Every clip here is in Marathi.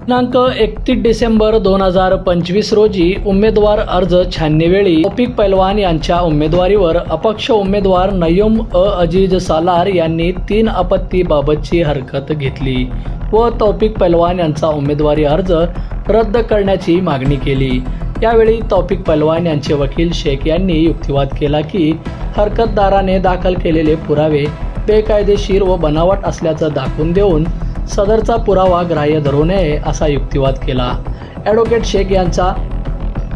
दिनांक 31 डिसेंबर 2025 रोजी उमेदवार अर्ज छाननीवेळी तौफिक पैलवान यांच्या उमेदवारीवर अपक्ष उमेदवार नय्यूम अजीज सालार यांनी 3 आपत्तीबाबतची हरकत घेतली व तौफिक पैलवान यांचा उमेदवारी अर्ज रद्द करण्याची मागणी केली। यावेळी तौफिक पैलवान यांचे वकील शेख यांनी युक्तिवाद केला की हरकतदाराने दाखल केलेले पुरावे बेकायदेशीर व बनावट असल्याचं दाखवून देऊन सदरचा पुरावा ग्राह्य धरू नये असा युक्तिवाद केला। ॲडव्होकेट शेख यांचा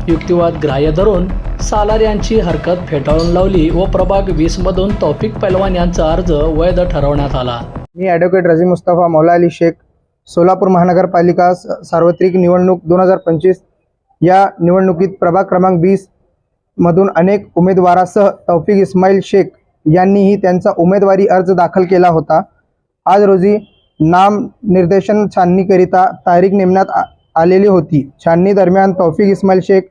युक्तिवाद ग्राह्य धरून सालार यांची हरकत फेटाळून लावली व प्रभाग 20 मधून तौफिक पैलवान यांचा अर्ज वैध ठरवण्यात आला। मी ॲडव्होकेट रजी मुस्तफा मौला अली शेख, सोलापूर महानगरपालिका सार्वत्रिक निवडणूक 2025 या निवडणुकीत प्रभाग क्रमांक 20 मधून अनेक उमेदवारासह तौफिक इस्माईल शेख यांनीही त्यांचा उमेदवारी अर्ज दाखल केला होता। आज रोजी नाम निर्देशन छाननीकरिता तारीख नेमण्यात आलेली होती। छाननी दरम्यान तौफिक इस्माईल शेख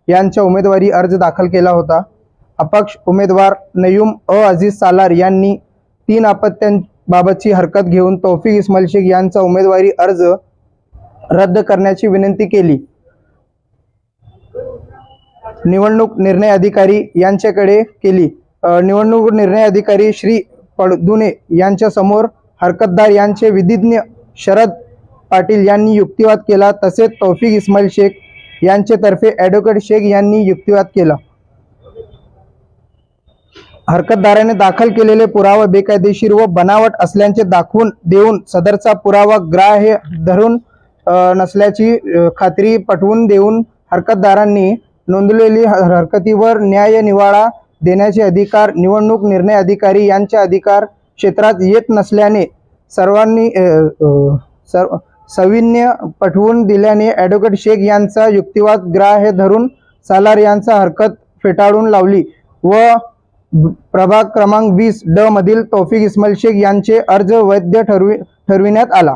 यांचा उमेदवारी अर्ज दाखल केला होता। अपक्ष उमेदवार नय्यूम अजीज सालार यांनी 3 आपत्त्यांबाबतची हरकत घेऊन तौफिक इस्माईल शेख यांचा उमेदवारी अर्ज रद्द करण्याची विनंती केली। निवडणूक निर्णय अधिकारी यांच्याकडे केली। निवडणूक निर्णय अधिकारी श्री पडदुने यांच्या समोर हरकतदार यांचे विधिज्ञ शरद पाटील यांनी युक्तिवाद केला। तसेच तौफिक इस्माईल शेख यांच्यातर्फे ॲडव्होकेट शेख यांनी युक्तिवाद केला। हरकतदाराने दाखल केलेले पुरावा बेकायदेशीर व बनावट असल्याचे दाखवून देऊन सदरचा पुरावा ग्राह्य धरून नसल्याची खात्री पटवून देऊन हरकतदारांनी नोंदवलेली हरकतीवर न्याय निवाडा देण्याचे अधिकार निवडणूक निर्णय अधिकारी यांच्या अधिकार क्षेत्रात येत नसल्याने सविनय पटवून दिल्याने ॲडव्होकेट शेख यांचा युक्तिवाद ग्राह्य धरून सालार यांचा हरकत फेटाळून लावली व प्रभाग क्रमांक 20 ड मधील तौफिक इस्माईल शेख यांचे अर्ज वैध ठरविण्यात आला।